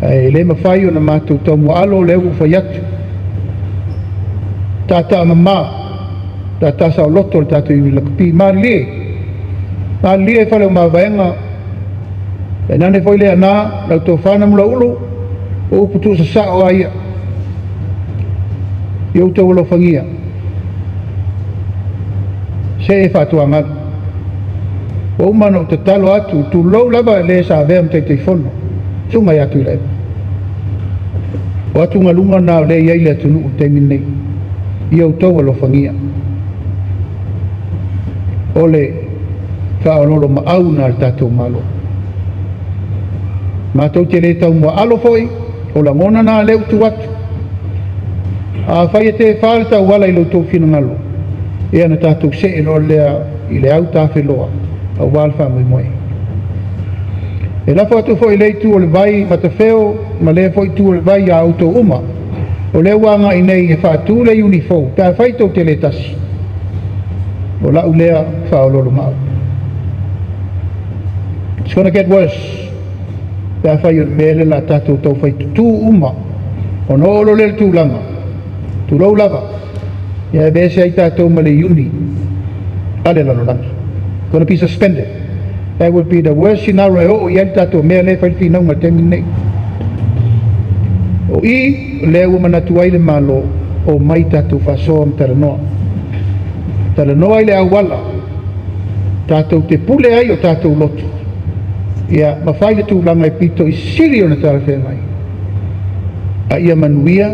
le mawhai o na mātou tau mo alo le u whai atu. Tata mama, tata sa o loto le tatu iwi lakapi. Mā lie e whale o mā vaenga. E nane whai lea nā, lau tō whāna mula ulu, o uputu sa sa o aia. I o tau alo whangia. Se e whātua ngāru. O umano o te talo atu, tu lau lava le sa vea mtei te whono. Tunga i atu i leo. O atu ngā lunga nā le iai le tunu o te minei. I au tau alo whangia. O le whaololo ma au nā le tātou malo. Mātou te le tau mua alo foi, o la ngona nā leo tu atu. A whai e te whaare tau wala i lo tō whina ngalo. E ana tātou se e lo lea i le au tāwhi loa. Au wālwha mui moe. E lafo atu foi lei tu o le vai matawheo, ma lea foi tu o le vai a auto uma. O lea wanga i nei e whaatu le unifou, pēr whaitau te le tasi. O lau lea whaololo mau. It's gonna get worse. Pēr whai o mele la tātou tau whaitu tū uma. O no olo le tū langa. Tu lau lava. Ia e bese ai tātou ma le uni. Ale lalo langi. Gonna be suspended. That would be the worst scenario. O iai tātou mea le whaiti naunga te minei. O i lea ua manatu ai le malo o mai tātou whasoa am taranoa. Taranoa i le awala. Tātou te pule ai o tātou lotu. Ia mawhai le tūlanga i pito i siri o na tāra whenai. A ia manuia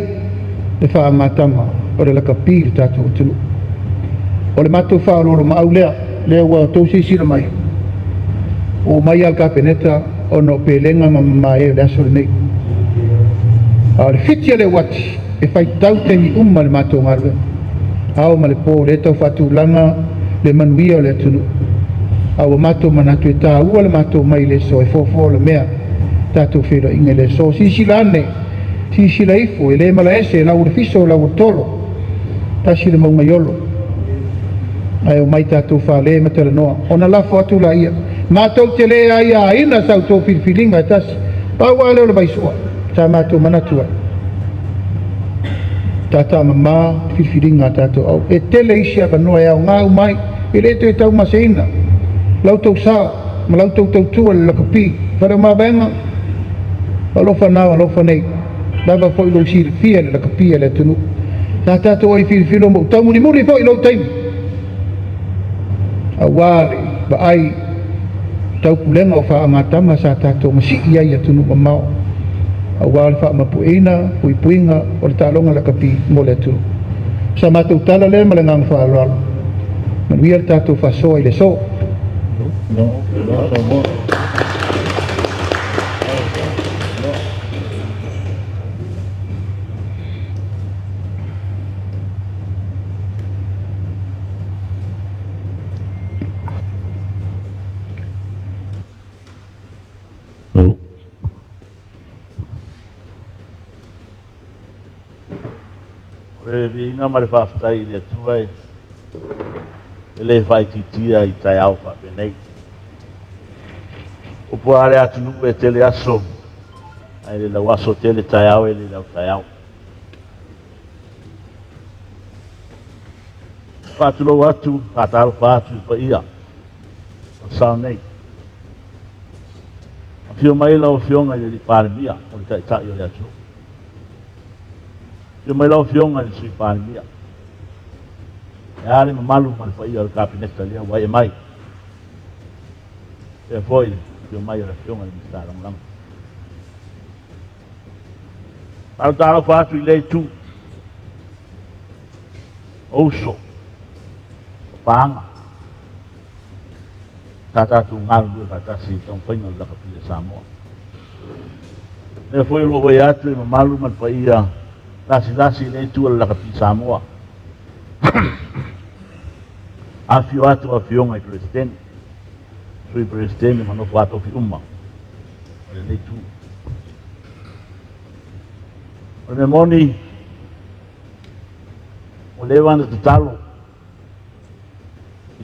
le whaamatama o le lakapi le tātou o tunu. O le mātou whaoloro ma au lea, lea ua tau seisira mai. O mai al kapeneta o no pelenga ma mai e le aso le nei. A le fitia le wati, e whai tau temi umma le mātou ngarwe. Ao ma le pō le tau whatūlanga le manuia o le tunu. Awa mātou manatu e tā ua le mātou mai le so e fōfō le mea tātou whira inga le so. Sisila ane, sisila ifo, e le mala ese, lau le fiso, lau tolo. Tasi le maunga yolo. Ai o mai tātou whale matara noa. Ona lafo atu la ia. Mātou te le aia ina sau tō whirwhiringa e tasi. Pau a leo le baisua. Tā mātou manatua. Tātā mamā whirwhiringa tātou au. E tele isi aka noa e au ngā umai. E le te tau maseina. Lau tau sā, ma lau tau tau tua le lakapi. Whare mā benga. Alofa nāu, alofa nei. Lava fo ilo siri fia le lakapi le tunu. Tā tātou ai whirwhiro mo. Tau muni muri fo ilo taimi. A wāre, ba ai tau pulenga o wha amatama sa tātou masi iai atunu ma mao. A wāre wha mapuina, puipuinga o le tālonga la kapi mo le atunu. Sa mātou tala le ma le ngang wha alwalo. Manuia le tātou wha soa i le so. Vinga ma le whawhatai le tuai e le whai titia i tai au whapenei o puare atu nuku e tele aso ai le lau aso tele tai au e le lau tai au whatu lau atu whataro whatu i pa ia o sao nei a whio mai lau whionga i le pāremia o le tai tai o le atu Yo mai lau fionga ni sui pāremia. E ale mamalu ma le whai o le kapineta lea wai e mai. E foi, yo mai o le fionga ni mista rangranga. Tau tālo whātu i lei tū. Ouso. Pāanga. Tātātu ngaru lua tātasi tau whainga o lakapi le Samoa. E foi lo wai atu e mamalu ma le whai Lasi le tu la kapi Samoa. Afio atu afio ngai presidente. Sui presidente ma no fato fi umma. Le tu. O moni o levan de talo.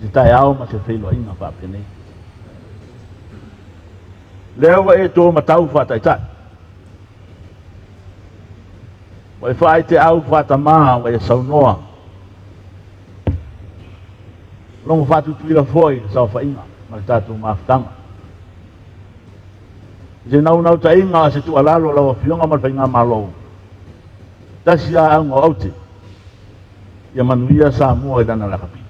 I tai au ma se felo ina fa pene. Lewa e to matau fa tai tai. Wa fa te au fa ta ma wa sa noa. Longo fa tu tira foi sa fa inga ma ta tu ma tanga. Je nau ta inga se tu alalo la fionga ma fa inga malo. Ta sia ang o auti. Ya manuia sa mo e dana la kapi.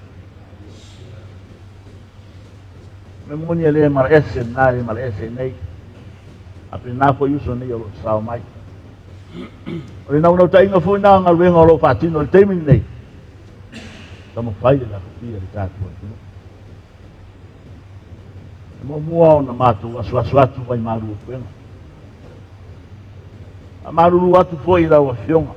Me moni le mar esse na le mar esse nei. Ape na fo yuso nei o sa mai. O nau ta inga fo na nga wenga lo fa tino le temin nei. Tamo fai la kapi le ta tu. Mo mua na matu asuatu vai maru penga. A maru atu foi da o fionga.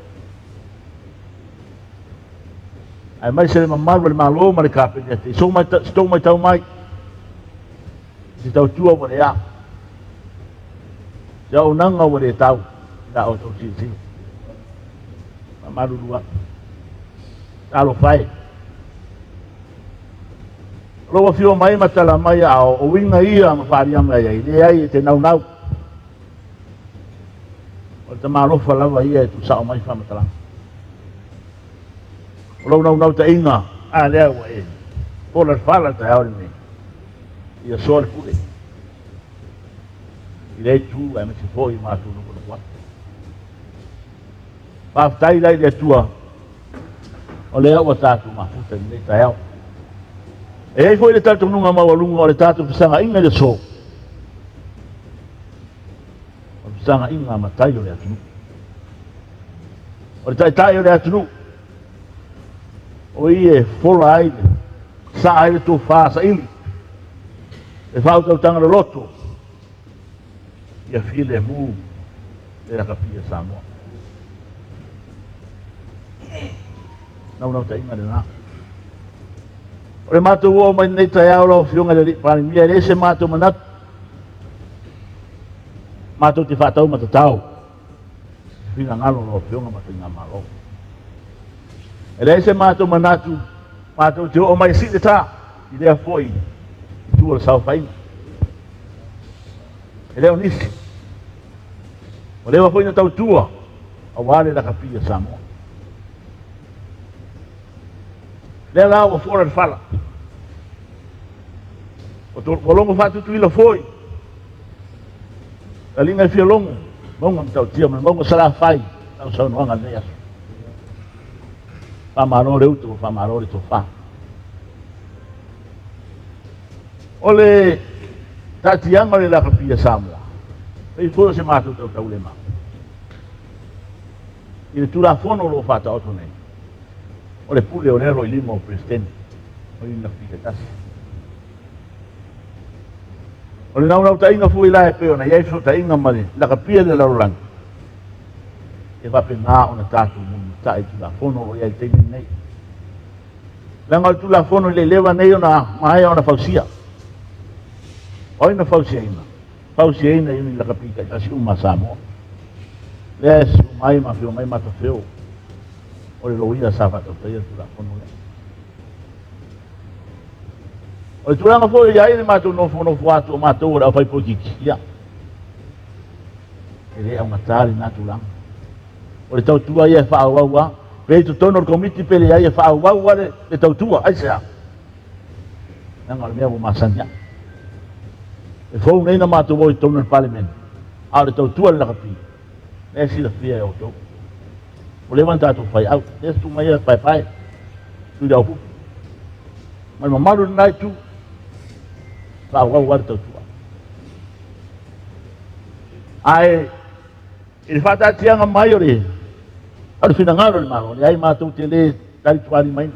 Ai mai se maru le malo ma le kape te so mai tau mai. Si tau tua o le a. Ja o nanga o le tau da o tau si. Maru lua. Alo fai. Lo fio mai matala mai o winga ia ma faria mai ai ai te nau. O te malo fala vai e tu sa mai fa matala. Lo nau te inga a le wa e. Por la fala te au ni. Ia sol pule. Ile tu ai me se foi ma tu no ko. Pa tai dai de tua. O le o tatu ma futa ni tai au. E foi le tatu nunga mawalunga o le tatu pisanga inga le so. O pisanga inga matai o le atunu. O le tai o le atunu. O ie fola aile. Sa aile tu fasa ili. E fauta o tanga le loto. Ia file mu. Le la kapia Samoa. Nau ta inga le na. O le matou o mai nei tai au lau fionga le pari mia le se matou manat. Matou te whatau matatau. Whina ngalo lau fionga matou ngā malo. E le se matou manatu, matou te o mai si le tā, i lea foi, i tua le sau whainga. E leo nisi. O lewa foi na tau tua, a wale la kapia Samoa. Le la o fora de fala. O longo fatu tu ila foi. A linga fia longo. Longo tau tia, mas longo sala fai. Tau sa noanga nei aso. Famarore uto, famarore to fa. Ole tatianga le la kapia Samoa. E foi se matu tau lema. I tu la fono lo fata auto nei. O le pule o nero i lima o presidente. O ina fika tasi. O le nau ta inga fui la e peo na iei so ta inga mali. La kapia le laulang. E vape ngā o na tātu muni ta i tu la fono o iei teimi nei. Langa tu la fono le lewa nei o na maia o na fausia. O ina fausia ina. Fausia ina i la kapika tasi uma Samoa. Les umai ma fio mai mata feo. O le loia sa fata tai tu la fono le. O tu langa foi ia ele matou no fono fuatu matou ora fai potiki ia. Ele é uma tari natural. O le tau tua ia fa wa pe tu tono komiti pele ia fa wa le tau tua ai sa. Nanga le meu masanya. E foi nem na matou o tono no parlamento. A le tau tua la kapi. É se la fia o to. O levantar tu fai au, des tu mai pai, tu dau pu. Mas mamaru nai tu, fa wa tu. Ai, il fata tianga maiore. Al finangalo malo, ai matou te le dari tuari mai.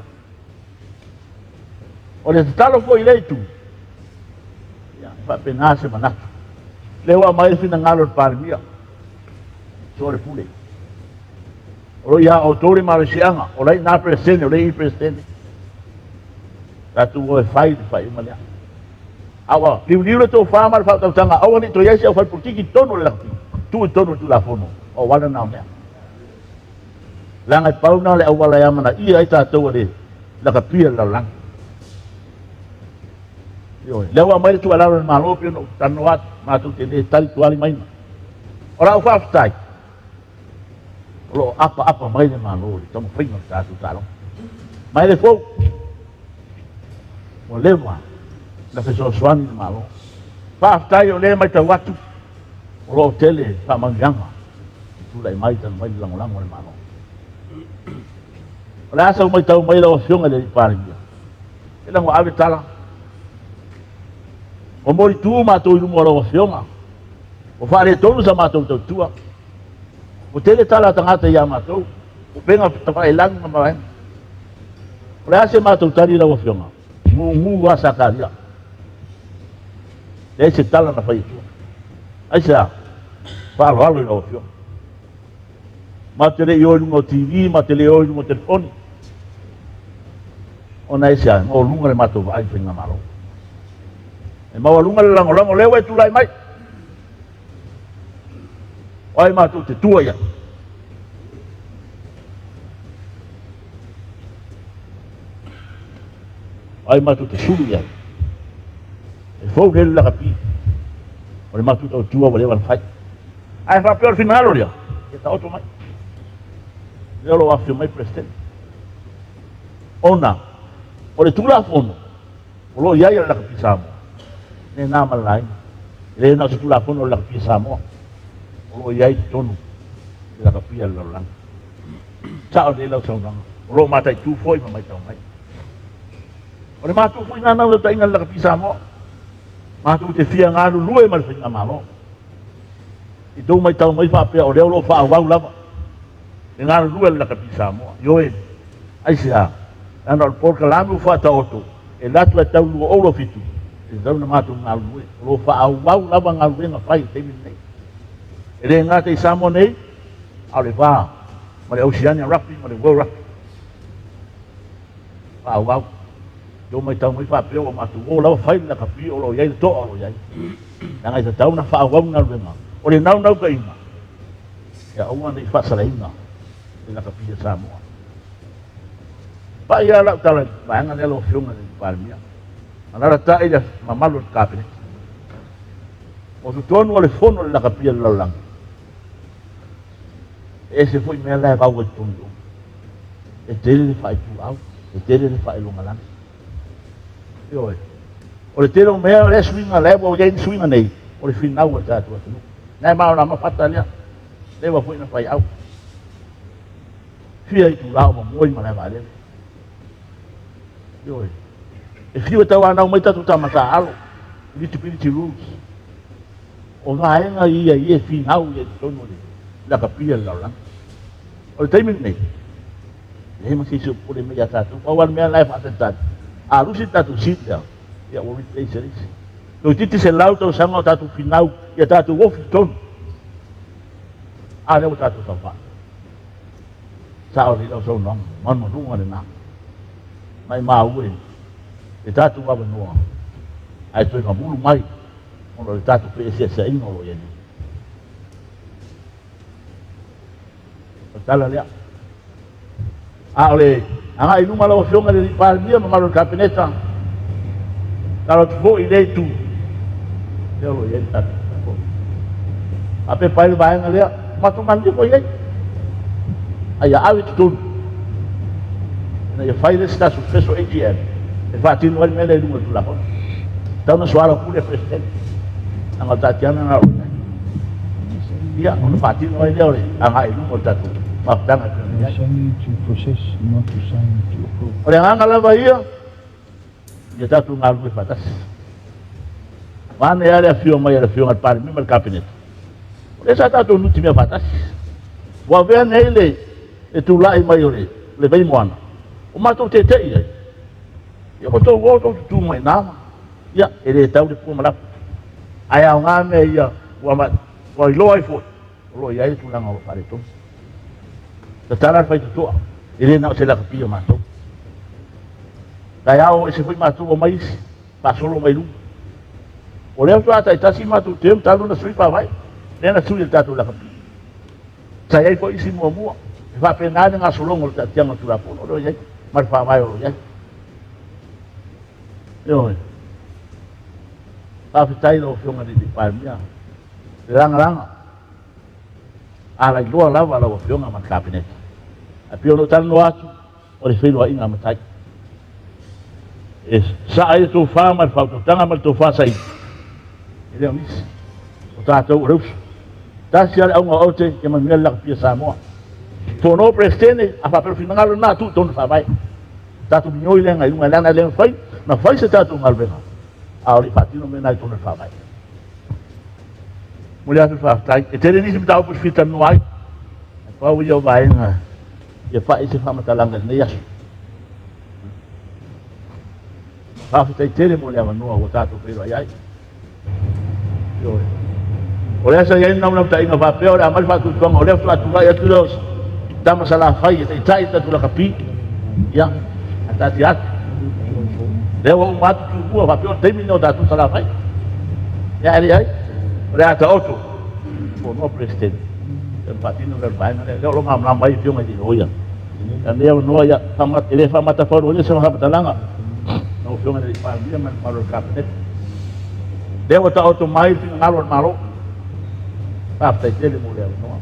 O le talo foi leito. Ya, fa penase manatu. Lewa mai finangalo par mia. Sore pule. O ia o tore marasianga, o lai na presene, o lai presene. Latu o fai malia. Awa, liu to fa mar fa tanga, awa ni to yesi o fa putiki tono la. Tu tono tu la fono. O wala na me. Langa pau na le awala ya mana ia ita to le. La kapia la lang. Yo, lewa mai tu ala malo pino tanuat ma tu te tal tu ali mai. Ora o fa stai. lo apa mai le malo le tamo fai no tatu talo mai le fo o lewa la fe so swani le malo pa tai o le mai ta watu o lo tele pa manganga tu lai mai tan mai lang lang le malo la sa mai tau mai lo fiona le pare dia ela ngo ave tala o mori tu ma to lu mo lo fiona o fare tonu sa ma to tua o tele tala tangata ia ma to o penga tapa elang ma mai o la se ma to tari lo fiona mu wa sa ka dia le se tala na fai tu ai sa pa lo lo fiona ma tele yo lu mo tv ma tele yo lu mo telefoni ona esa o lunga le mato vai finga malo e ma lunga le lango lewe tu lai mai ai mato te tua ya ai mato te sulu ya e fo le la capi o le mato te tua vale van fai ai fa per finalo ya e ta auto mai io lo affio mai presten ona o le tula fono o lo ia la capisamo ne na malai le na tula fono la capisamo o lo ia tonu la capia la lang ciao de la song o lo mata tu foi ma mai tau mai o le matu foi na na ta inga la capisamo matu te fia ngalu lue ma finga malo i do mai tau mai fa pe o le lo fa wa lava ngalu lue la capisamo yo e ai sia ana por kalamu fa tauto e latu e tau o lo fitu e dau na matu ngalu lo fa au lava ngalu na fai te min nei e le ngata i samo nei ale va ma le oceania rugby ma le world rugby fa au do mai tau mai fa pe o matu o lava fai na kapi o lo yai to o lo yai na ngai tau na fa au ngalu na o le nau ka ina ya o nei fa sala ina na kapi samo pa ia la tala banga le lo fiunga ni parmia ana ta ida mamalo kape o tu tonu le fono la kapia la lang ese foi me la va o tundu e tele fai tu au e tele fai lo malan yo o le tele me le swinga le bo gen swinga nei o le final o ta tu na ma na ma fatalia le va foi na fai au fia tu la mo moi ma la vale yo e fio tau ana mai tatu tamata alo little rules o vai nga ia e final e tono la capilla la lang o timing nei e ma si su pure me ya tatu o war me life atentat a lusi tatu sita ya o replay series no titi se lauto sango tatu final ya tatu wo fiton a le tatu tapa sao ni lo so no man mo runga na mai mau e tatu wa no ai tu ka bulu mai o lo tatu pe se ino lo ye o tala le a ole anga inu malo fionga de par dia ma malo capineta talo tu i dei tu yo lo ye tatu ape pai vai nga le ma tu mandi ko ye ai a tu na ia fai sta su feso AGM e fatti no me le lungo sulla cosa da una suara pure presidente anga tatiana na dia non fatti no le ore anga lungo tatu ma danga to process not to sign to approve ore anga la bahia dia tatu ngalwe fatas mana ya fio mai ya fio al par mi mal cabinet ore sa tatu no time fatas wa ven ele e tu lai mai ore le vai moana o matou te ia ia ko tō woto tu mai nama ia e re tau de puma la ai au ngā me ia wa ma wa loi fo lo ia tu langa o pare to ta tara fai tu e re na se la kapia matou dai au se foi matou o mais pa solo mai lu o le tu ata tasi matou tem talu na sui pa vai le na sui tatu la kapia sai ai foi isi mo mo va penada nga solongo ta tianga tu la po lo ia mar Faamave o ia yo ta fitai lo fionga di parmia langa ala i loa lava la wafionga ma kabinet a pio no tano atu o le whenua inga matai e sa ai tō whāma whau tō tanga ma tō whāsai e leo nisi o tātou reus tasi ale aunga ote ke ma mea laka pia Samoa tōno prestene a whapero whinangalo nā tū tōnu whawai tātou mioi lenga i unga lana lenga whai na whai se tātou ngalwenga a ori whatino me nai tōnu whawai muli atu whaftai e tere nisi mta upus whita nuai e pau i au vaenga e whai se whamatalanga nei asu whawhitai tere muli awa noa o tātou whero ai ai o le asa iai nauna mta inga whapea o le amari whakutuanga o leo tu atu vai atu leos tama sala whai e teitai tatu la kapi ia a tati atu leo o umatu tu ua whapea o teimi o tatu sala whai ia eri ai o le ata oto o no presidente e patino le vaina leo lo mamla mai fionga di noia e leo noia tamat ele fa mata fo le se fa talanga no fionga di famiglia ma maro cabinet leo ta oto mai fino ngalo malo afta tele mo leo no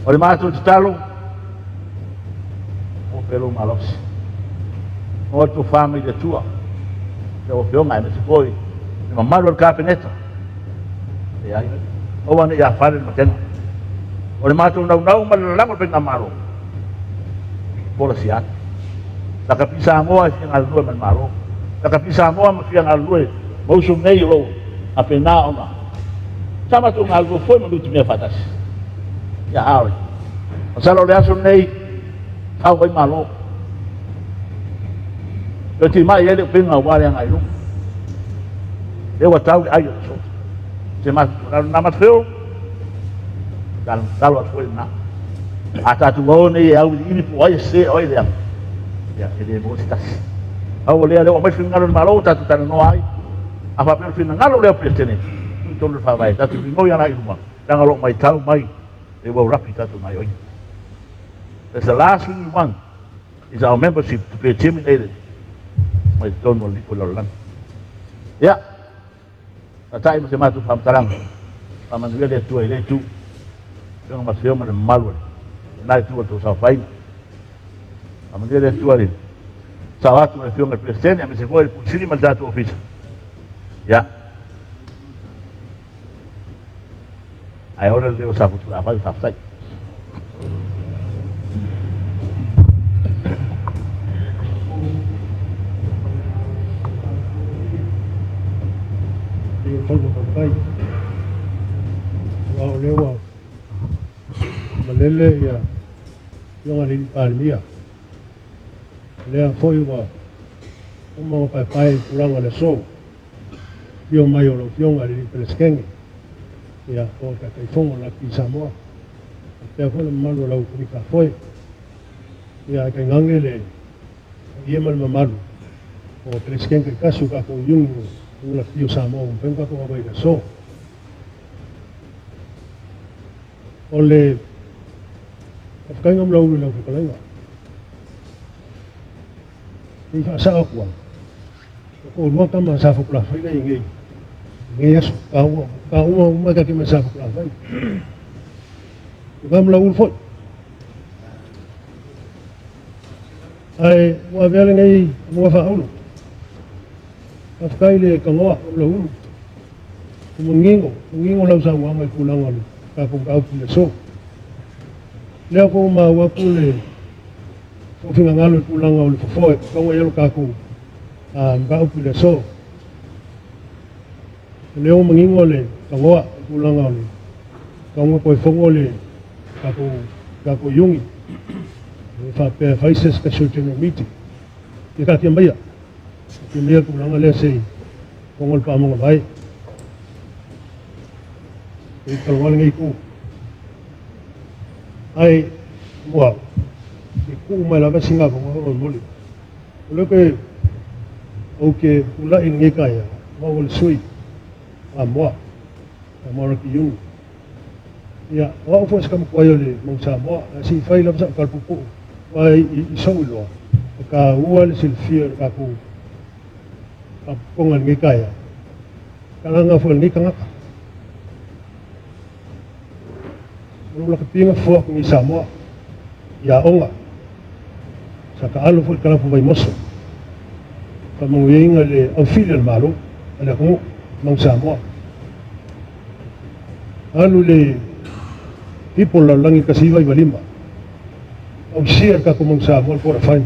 o le mato talo o pelo malos o tu famiglia tua leo fionga e se poi ma maro cabinet ya o wana ya fare no ten o le mato nau ma la mo penga maro por siat la kapisa mo a fianga lue man maro la kapisa mo a fianga lue mo su nei lo a pena ona sama tu ngalgo foi mo tu me fatas ya ai o salo le aso nei au vai malo yo ti mai ele penga wale ngai lu e wa tau ai so se mas na mas feo dan talo foi na ata tu o nei au ini po ai se oi le ya ele mo sitas au le o mai fingalo malo ta tu tan no ai a fa per fingalo le prestene tu lo fa vai ta tu no ya na iruma dan lo mai tau mai e wo rapita tu mai oi that's the last thing we want is our membership to be intimidated mai don mo li ko lo lan ya atai mo se matu fam tarang paman le tu ele tu yang masih mana malu naik tu tu sampai paman le tu ali sawat mo fiong presiden yang se foi pusili mandato office ya ai ora le o sapu tu apa sai Wow, lewa. Malele ya yung alin palmia. Lea foi wa. Uma pai kurang ala so. Yung mayo yung alin peleskeng. Ya o ka kai fongo la pisa mo. Te fo le malo la ku ka foi. Ya ka ngangele. Yemal mamalu. O peleskeng ka kasu ka ko yung la pio samo un penka ko ba ida so. Ole afkai ngam lau lau ka lenga ni fa sa ko ko mo ta ma sa fu pla fa ngi ngi aso ka o ma ka ki ma sa fu pla fa ngam lau fo ai wa vele ngi mo fa ulu afkai le ka mo lau mo ngingo lau sa wa mai kulang alu ka kung kaupu so leo ko ma wa pule ko finga ngalo pulang au fo ko wa yelo ka ku kaupu so leo mangingo le ka wa pulang au ka mo ko fongo le ka ko yungi fa pe faces ka shooting meeting ki ka tiambaya ki le ko lang le sei ko ngol pa mo vai e kalwal ngai ku ai wa ku mai la singa ko ngol moli lo ke oke ula in ngai kaya ngol sui amwa amor ki yung ya wa fo skam ko yo le mong sa mo si fai lam sa kalpupu ai isolo ka ual silfir ka ku ngai kaya kanga fo ngai kanga Ula ka pinga fuak ni Samoa. Ya onga. Sa ka alo fu kala fu vai moso. Ka munginga le au filial malo. Ala ko mang Samoa. Alu le people la langi kasiwa i Walima. Au share ka ko mang Samoa ko rafai.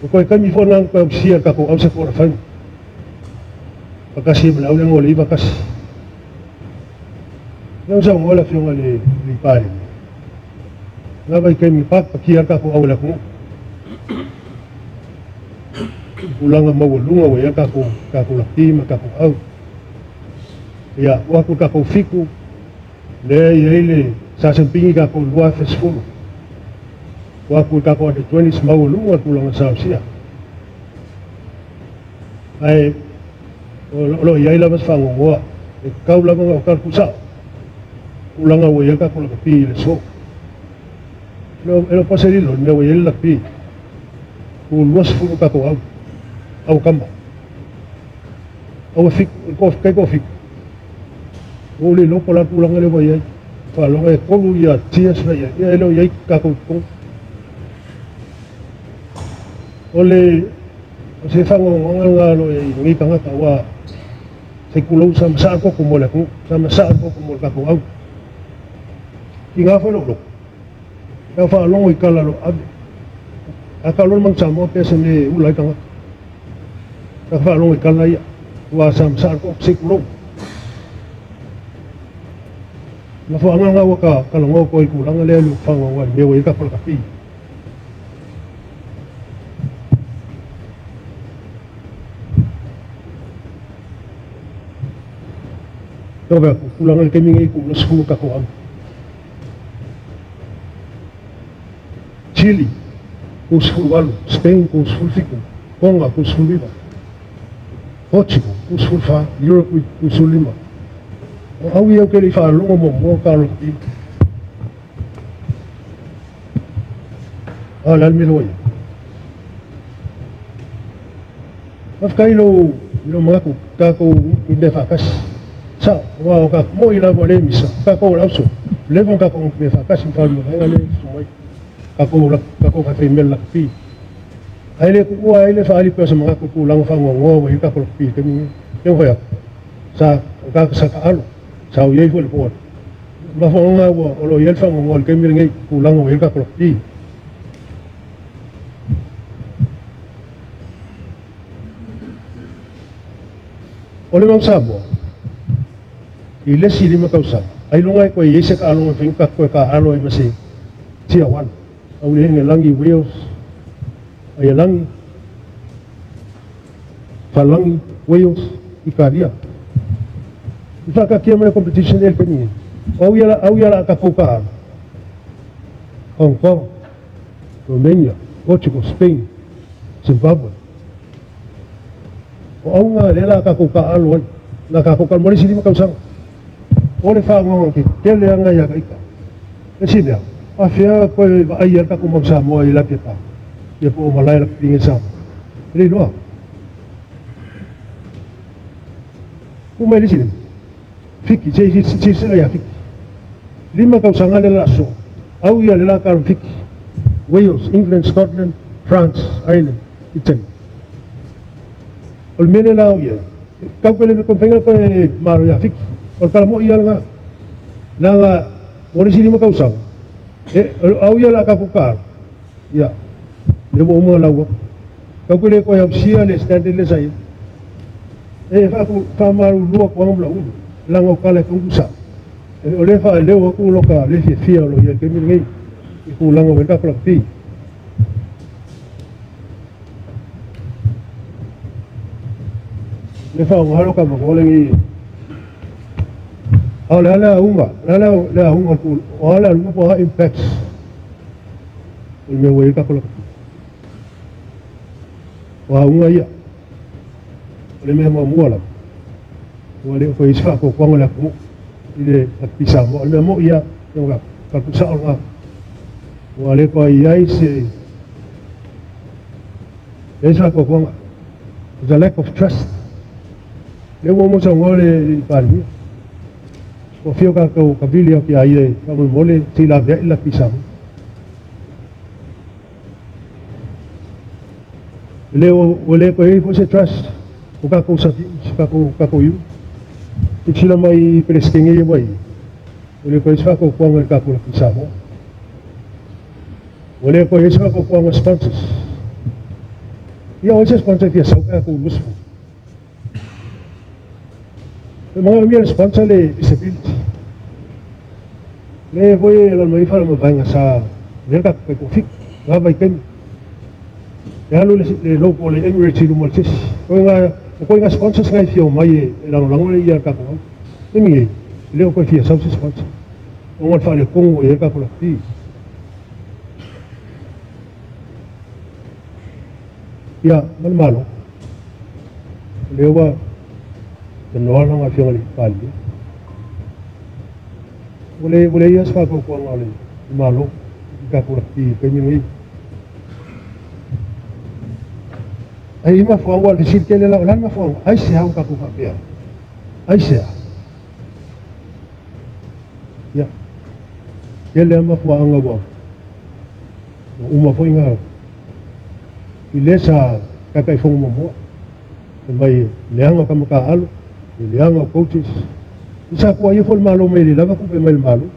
Ko kami fo nang ko share ka ko au sa ko rafai. Pakasi blau le ngoli pakasi. Nang sa ngola fiong le pare. Nga bay kami pak pakiar ka ko awala ko. Ulang ang mawulunga waya ka ko lakti ka ko aw. Ya, wako ka ko fiku. Le sasampingi ka ko luwa fesful. Wako ka ko ade 20 mawulunga kulang sa siya. Ay lo yai la mas fango wa. Kau la mga kar kusa. Ulang ang waya ka ko lakti le so. Elo pasarilo, me waya lakti. Ulwas fulo ka ko aw. Aw kamba. Aw fik, kay ko fik. Uli lo pala tulang ale waya. Palo ay kolu ya tias na ya. Ya elo yai ka ko ko. Ole se fango nga lo ngi ka nga tawa. Se kulo sa saan ko kumola ko, sa saan ko kumol ka ko aw. Kinga fa lo. Ka fa lo ngi kala lo ab. Akalo mang samo pesa ni ulay ka nga. Nakafalong ikalaya, wasam saan ko siklo. Nafuangan nga waka, kalangaw ko ikulang alelo, pangawan, mewa ka pala kapi. Kaya kulang kami nga ikulang sulo kakuang. Chile, kusul walo, Spain, kusul fico, Conga, kusul viva. Portugal, kusul fa, Europe, kusul lima. Awi ang kaya fa lungo mo karo ti. Lal miloy. Afkailo mga ko kako hindi fakas. Sa wa ka mo ila mo le misa. Kako lauso. Levon kako me fakas in falmo ngale sumay. Kako ka femel lakpi. Aile ko aile fa ali pesa mga kulang fa ngo wa ka ko pi kami yung kaya sa kaalo sa uyay ko po ba fa nga wa lo yel fa ngo kami ngai kulang wa ka ko pi ole mang sabo ile sili makausa ay lungay ko yese ka along fing ka ko ka alo ay masi siawan uli ngelangi wheels ay lang falangi wheels ikaria ifa ka kia may competition del kani au yala ka puka Hong Kong Romania Portugal Spain Zimbabwe au nga lela ka puka alwan nakakuka mo sili makausang ole fa ngo ki kele nga ya ka ika sila afia ko ayar ka kumagsamo ay lapita ya po malay na pingin sa hindi no kung may lisin fiki sila ya fiki lima kausangan nila so au ya nila karon fiki Wales, England, Scotland, France, Ireland, Italy olmene na au ya kau pala kung pengen ko maro ya fiki o kala mo iya nga na wala lima kausang au ya la kapukar ya dia mau lawa kau boleh kau yang sia le standard le saya aku kamaru luar kau belau langau kala kau usah oleh fa leo aku loka le fia lo ya kemi ngai aku langau benda kelakti le fa ngalo ka mo lengi la unga ku wala lupa impacts me wei ka kelakti wa unga ya ole me mo mola wale ko isa ko kwang la ko ile pisa mo ole mo ya yo ka pisa nga wale ko ya ise esa ko kwang the lack of trust le mo sa ngole pali o fio ka vili o ki ai ka mole tila vea ila pisam leo ole ko e se trust o ka ko sa ka ko yu sila mai preskingi ye mai ole ko isa ko ko ka ko pisam ole ko isa ko ko sponsors ya o se sponsor dia sa ka ko musu mga mia sponsor le disability le voy la mai fala mo banga sa le ka ko fik ga vai ken ya lo le lo ko le enrich lu mo tis ko nga sponsors ngai fio mai la lang le ya ka ko ni le ko fia sa sponsor o mo fa le ko e ka ko la ti ya mal malo le wa no lang afio ali pali boleh ya sa ko ko ngale malo ka ko ti ke ni ai ma fo wa decir que le la ma fo ai se ha un ka ko papia ai se ya ele ma fo anga bo uma fo inga ilesa ka kai fo mo mai leanga ka maka alu leanga coaches isa ko ai fo malo me le lava ko pe mai malo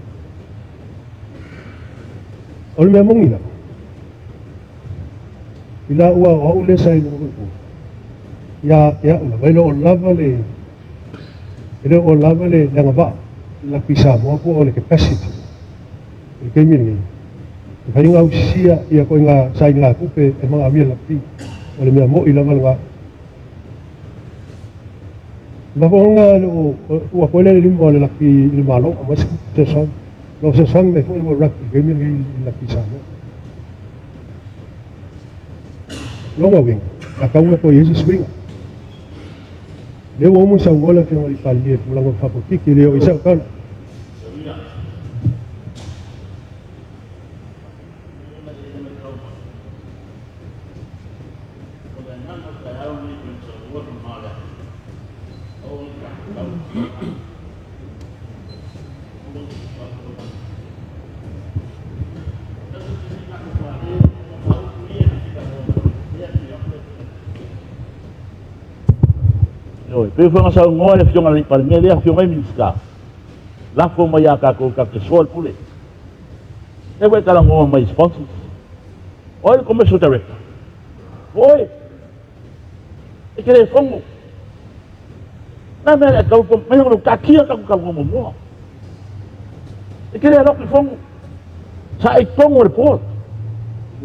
ol me mongila ila ua o le sai no ko ya la velo lava le ele o lava le leanga ba la pisa mo ko o le capacity e ke mi kai nga usia ia ko nga sai nga ku pe e mga amia la pi o le me mo ila malwa la bonga o ko le limbo le la pi il malo ma se son lo se son me fo mo rugby ke mi la pisa mo lo mo bien acá uno ko yesu spring le wo mo sa ngola fe mo li pali mo la mo fa po ki le o isa ka pe foi ngasa ngol le fiona li palme le fiona minska la fo mo ya ka ko ka ke sol pule e vai kala ngo mai sponsors oi commercial director oi e que le fongo na me ka ko me no ka kia ka ko mo e que le lo que fongo sa e fongo report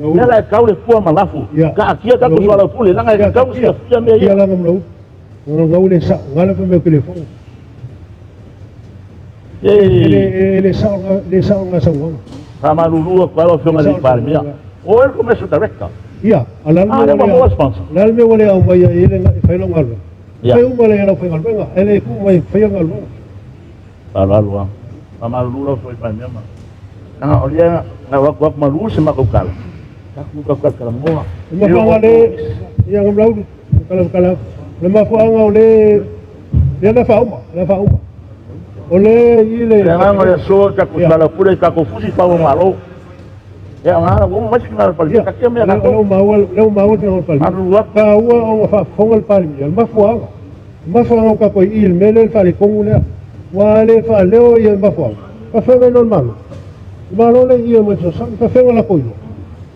ela ka le fo ma lafu ka kia ka ko so pule la ga ka ko sia me ya la ngam no le sa ngala pe me teléfono le sa nga sa ngom sama lulu ko lo fiona li palmia o el commercial director ya ala mo sponsor la me wole au mai ele fai lo ngalo fai un male no fai ngalo ele ku mai fai ngalo ala sama lulu foi palmia ma nga olha na wa malu se ma ko kala ka ku ka kala mo ma fa ngale ya ngam kala le mafuanga o le la fauma ole ile nga mo so ka ku sala pure ka ko fusi pa malo ya nga mo mas na pal ka ke me ka lo mau te on pal ka o fa fongal pal mi mafuanga ka ko il mele fa le komune wale fa leo y mafuanga ka fe normal malo le y mo so ka fe la koyo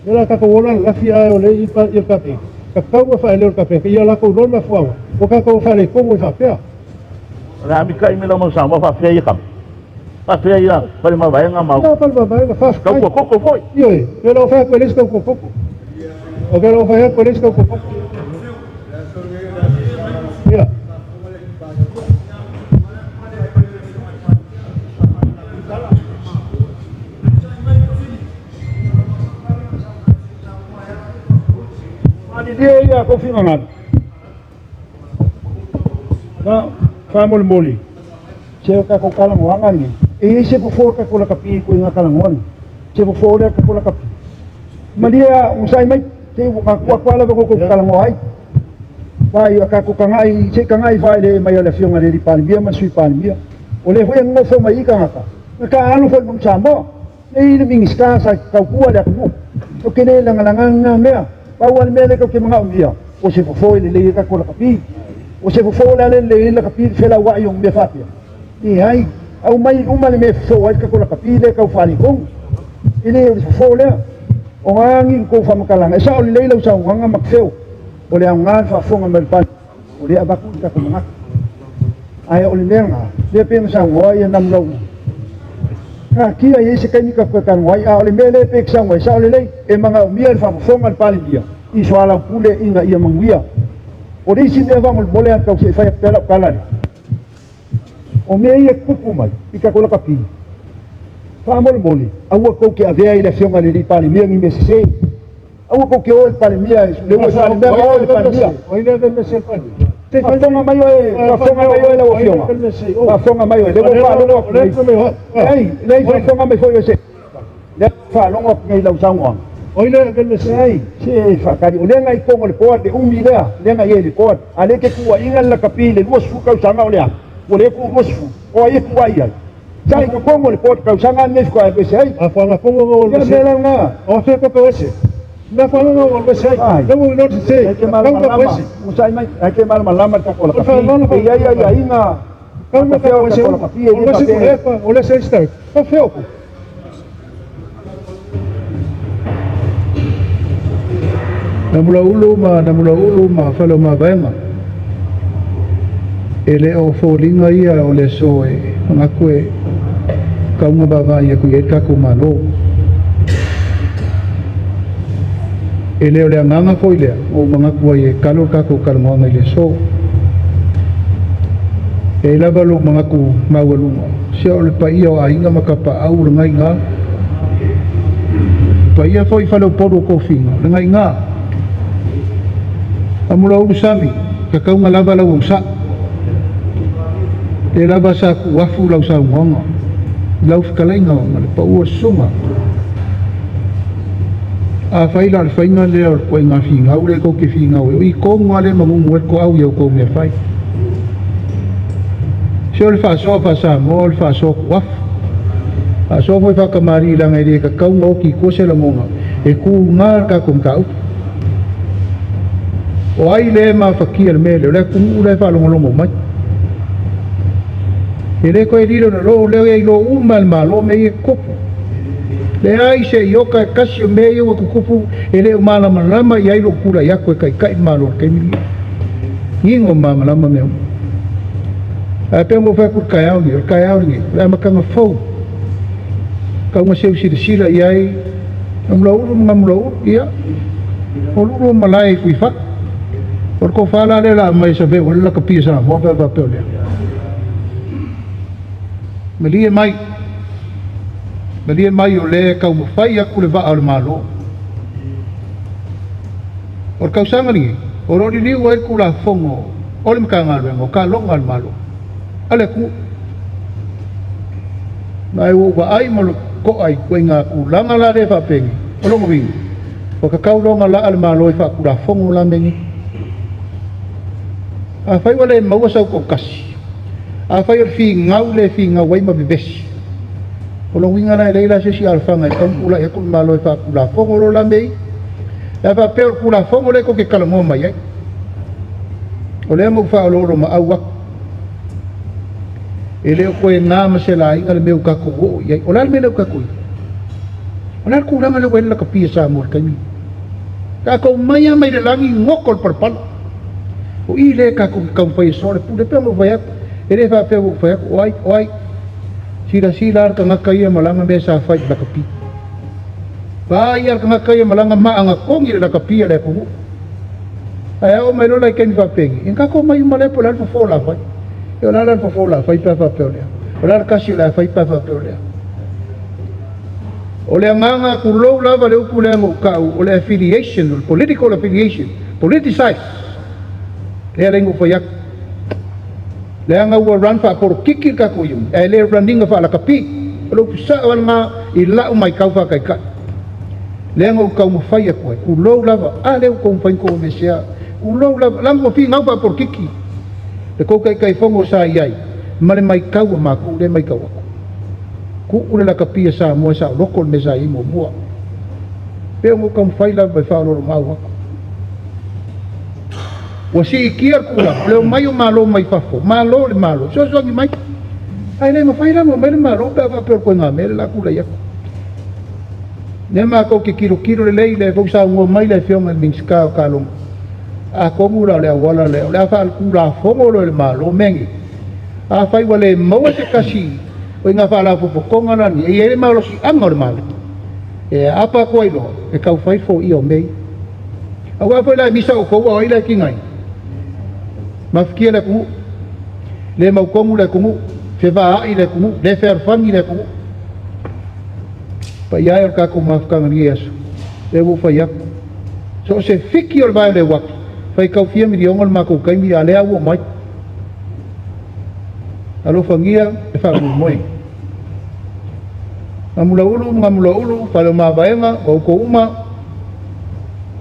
ela ka ko wala la fia o le y ka pe kakau fa ele ka pe ia la ko norma fuanga o ka ko fa le como fa pe la mi kai me la mo sa mo fa fe ia fa fe ia pa ma vai nga ma no pa vai fa ka ko foi io pero fa ko les ko o que lo fa ko les ko mira dia ia confirmado fa moli se ka ko kala mo angani e se po for ka ko la kapi ko nga kala ngon se po for ka ko la kapi madia usai mai se ko kwala ko kala mo ai vai ka ko kangai se kangai vai le mai la fiona de palmia ma sui palmia o le foi ngo fo mai ka ka alo fo mong chamo nei le mingiska sa ka ku ale ku o kene langa nga mea pa wal mele ko ke mga umia o se fo le ka ko la kapi o se fo le la kapi fela wa yung me fatia ni hai au mai uma le me fo ka ko la kapi le ka fali kong ile fo le o ngangin ko fa makalang sa o le lo sa nganga makfeo o le ngal fa fo ngal pan o le abaku ka ko mga ai o le nga le pe sa ngoi nam lo ka kia ye se kai ka kan ngoi a o le mele pe sa ngoi sa o le e mga mier fa fo ngal pan dia i swala pule inga ia manguia o le sin de vamos bole ka se fa pela kala o me ia kupu mai ika ko la kapi fa mo boli awa ko ke avea ile fiona le pali mia ni mese awa ko ke o pali mia le mo sa le mo pali mia o ile de mese pali te fa fonga mai o fonga mai o la fiona fa fonga mai o le mo fa lo ei le fa fonga mai foi se le fa lo mo ngai la usangwa o ile de mese ei se fa kari o le ngai ko le po de umilea le ngai le ko ale ke ku inga la kapile mo su ka usanga o le o le ku mo su o ye ku ai sai ko pongo le pot kausanga nes ko ai sai a fa na pongo o le sai o se ko pese na fa no o le sai no mo no se que mal pese usai mai que mal malama ta ko la kapi ya inga como que o se o le se o le sai sta o feo na mula ulu ma falo ma vaema ele o folinga ia o le soe ngakue kaunga baba ia ku eka ku malo ele o le nganga foi le o manga ku ia kalo ka ku kalmo ngai le so e la balu manga ku mawalu se o le pa ia o ainga makapa au ngai nga pa ia foi falo podo ko finga ngai nga amula usami ka kaunga lava la usa e lava sa ku wafu lau sa ngonga lau fkalainga o le pa ua suma a faila le fainga le o koe ngā whingau le ko ke whingau e i konga le mamungu e ko au iau ko mea whai se o le whaasoa whaasa mo le whaasoa ku wafu whaasoa mo i whakamari langa i re ka kaunga o ki kose la monga e ku ngā ka kum ka upu o ai le ma whakia le mele o le kumu le whalongolongo mai e le koe riro na lo leo e lo umal ma lo me e kopu le ai se ioka e kasi o me e o kukupu e le o malama lama i ailo kura i ako e kai kai malo kai mili ingo mama lama meo a pe mo fa kur kai au ni la makanga fou kaunga seu sira i ai ngam lo ia o lo malai kui fa por ko fala le la mai sa ve wala ka pisa mo pa pa pe Malia mai o le kau mawhai aku le waa o le malo. O kau sangari, o rori liu e ku la fongo, o le mkanga luengo, ka longa le malo. Ale ku. Nai o wa ai malo ko ai koe ngā ku langa la re whapengi, o longo wingi. O ka kau longa la ale malo e wha ku la fongo la mengi. A whai wale maua sau ko kasi. A whai o fi ngau le fi ngau wai mabibesi. O lo winga na leila se si alfanga e kampula e kul malo e wha kula fongo lo la mei. E wha peo kula fongo le ko ke kalamo mai ai. O le mo wha o loro ma au waku. E leo koe ngā masela inga le meu kako o iai. O la le leo kako i. O la le kuranga leo wela ka pia sa mor kaimi. Kako mai mai le langi ngokol parpala. O i le kako ki kaumpai sore pule peo mo vai aku. E le wha peo mo vai aku. O ai. Sila ar ka ngaka ia malanga me sa fai la kapi. Vai ar ka ngaka ia malanga maanga kongi la kapi le pungu. Ai o mai lo la ken va pengi. In ka ko mai male po la fo la fai. E la la fo la fai pa fa pe le. O la kasi la fai pa fa pe le. O le nganga ku lo la va le ku le mo ka o le affiliation, political affiliation, politicize. Le lengo fo yak. Le anga ua run fa por kiki ka ko yum e le running fa la kapi lo sa wal nga i la o mai kau fa kai ka le anga ka mo fa ya ko u lo lava a le ko fa ko me sia u lo lava la mo fi nga fa por kiki le ko kai fongo sa iai ma le mai kau ma ku le mai kau ku ule la kapia sa mo sa loko me sa i mo mo pe mo kam faila be fa lo ma wa wasi kia ku la le mai o malo mai fa fo malo le malo so so ni mai ai le mo faila mo me le malo pe fa per ko na me la ku la ya ne ma ko ke kilo le fo sa mo mai le fiong al minska ka lo a ko mu la le wala le fa ku la fo mo le malo mengi a fai wale mo te kasi o nga fala po ko ngana ni e ele malo si angor mal e apa ko ilo e ka fai fo io mei a wa foi la misa o ko wa ila kingai ma fikia le ku le mau ko mu le ku fe va ile ku le fer fan ile ku pa ya ka ko ma fkan ni eso e wo fa ya so se fikio ba le wa fai ka fia mi diongol ma ko kai mi ale awo mai alo fangia e fa mo moi ngamula ulu palo ma baenga o ko uma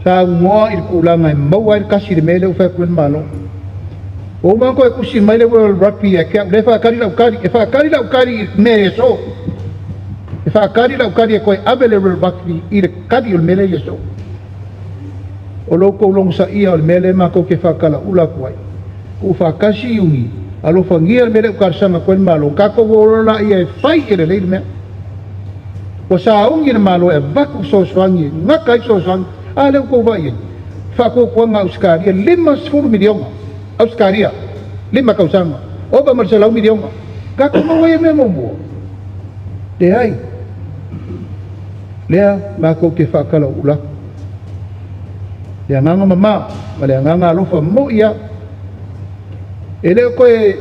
sa mo il kulanga mo wa kasi de mele o fa kun malo o ma ko ku si mai le world rugby e ka le fa kari la kari e fa kari la kari me so e fa kari la kari ko abele world rugby i de kari o mele so o lo ko long sa ia o mele ma ko ke fa kala ula ko ku fa kasi yungi alo fangia mele ka sanga ko malo ka ko la ia fai ele le me o sa ungi na malo e vaku so swangi ngakai so swang ale ko vai fa ko nga Australia 5 milion Australia 5 kausanga o ba marcelo milion ka ko mo ye me mo de ai lea ma ko ke fa kala ula ya nganga mama male nganga lo fa mo ia ele ko e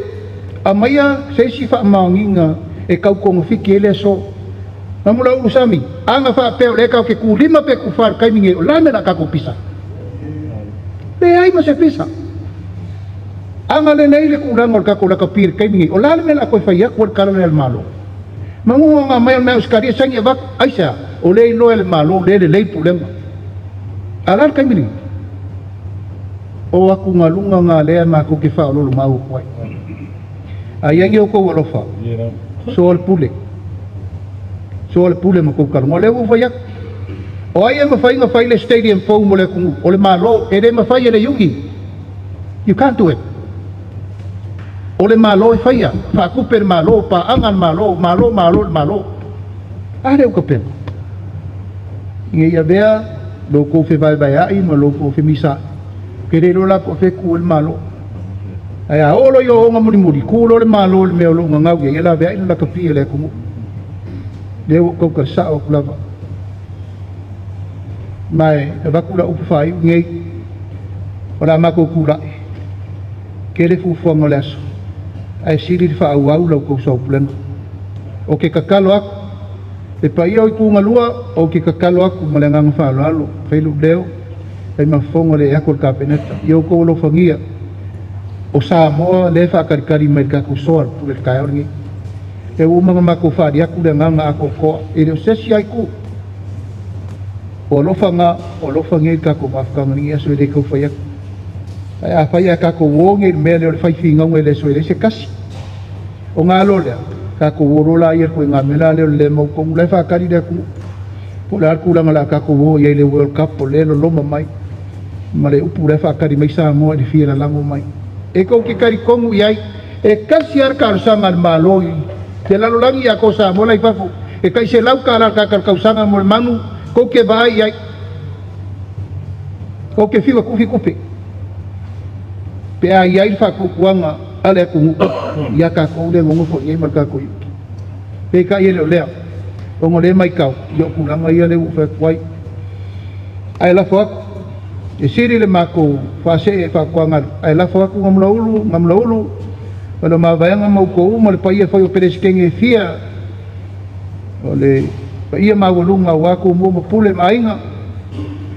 amaya se si fa manginga e kau ko fiki ele so namula usami anga fa pe le ka ke ku lima pe ku far kai minge la me na ka ku pisa le ai ma se pisa anga le nei le ku rangol ka ku la ka pir kai minge o la me la ko fa ya ku ka le malo mangu nga mai me uskari sangi bak aisa o le no el malo le pulema ala kai minge o aku ngalunga nga le ma ku ke fa lo mau kwai ayangi ko lo fa so al pule so le pule ma ko kar mo le wo fa yak o ai ma fa inga fa ile stadium fo mo le ku o le malo e de ma fa ile yugi you can't do it o le malo e fa ya fa ku per malo pa angan malo are ko pen nge ya bea lo ko fe vai vai ai no lo ko fe misa ke re lo la ko fe ku el malo ai a o lo yo nga muri ku lo le malo le me lo nga ya la bea ina ka pi le ku leo ko ka sa o klava mai va kula u fai ngai ora ma ko kula kere fu fo ngolas ai siri fa au au lo ko so plan o ke kakalo ak e pa ia ku ngalua o ke kakalo ak malenga fa lo fe lu leo ai ma fongo le akol ka peneta yo ko lo fangia o sa mo le fa kari mai ka ku so pu le ka orngi e o mama ko fa dia ku le nganga ko ko e le sesi ai ku o lo fanga ka ko mafka ngi aso le ko fa ya ai fa ya ka ko wonge me le fa finga ngwe so le se kasi o ngalo le ka ko woro la yer ko ngamela le mo ko le fa kari de ku po la ku la mala ka ko wo ye le world cup po le lo mai male upu le fa kari mai sa mo di fira lango mai e ko ki kari kongu yai e kasi ar kar sangal maloi te la langi ya cosa mo lai fafu e kai se lau kala ka kausanga mo manu ko ke vai ai ko ke fiwa ku fi kupe pe ai ai fa ku kuanga ale ku ya ka ko de ngo fo ye marka ko pe ka ye le o ngo le mai ka yo ku la mai le u fa kwai ai la fo e siri le mako fa se fa kuanga ai la fo ku ngamlo ulu Kalau mavayanga mau ko mo le paia foi o pereskenge fia ole paia mawulunga wa ko mo pule mainga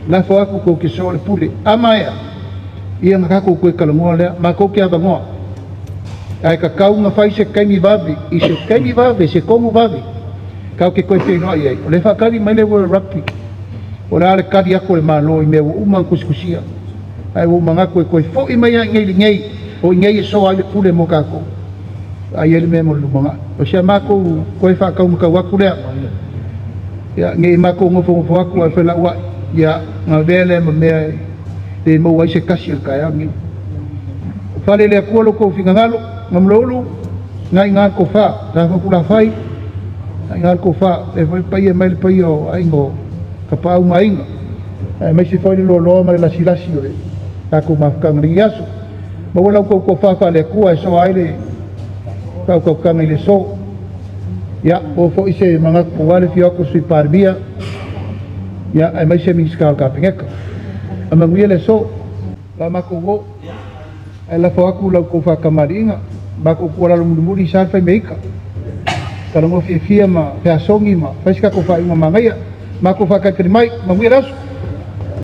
la fo aku ko ki so le pule amaya ia nga ko ko kalmo le ma ko ki ava mo ai ka kaunga fai se kai mi vavi i se kai mi vavi se como vavi ka ke ko te no ai le fa kali mai le wo rugby ora le kadi ako le malo i me uma kuskusia ai wo manga ko fo i mai ngei o ngei so ai pule mo ka ko ai ele me mo lumanga o sia mako ko fa ka mu ka waku le ya nge mako ngofo aku ai fela wa ya ngavele me te mo wa se kasi ka ya ngi fale le ko lo ko finga ngalo ngamlolu ngai ngal ko fa ta ko kula fai ngal ko fa e foi pai mai pai o ai ngo ka pa uma inga mai se foi lo mai la silasi o ta ko ma ka ngi yaso mo wala ko fa le ko ai so ai le ka ko ka ngi le so ya o fo ise manga ko wale fi ko sui parbia ya ai mai se mi ska ka pengeka ama ngi le so la ma ko go ai la fo aku la ko fa kamaringa ba ko ko la muri sa fa meika kalau mo fia ma fa songi ma fa ska ko fa ima mangaya ma ko fa ka krimai ma ngi rasu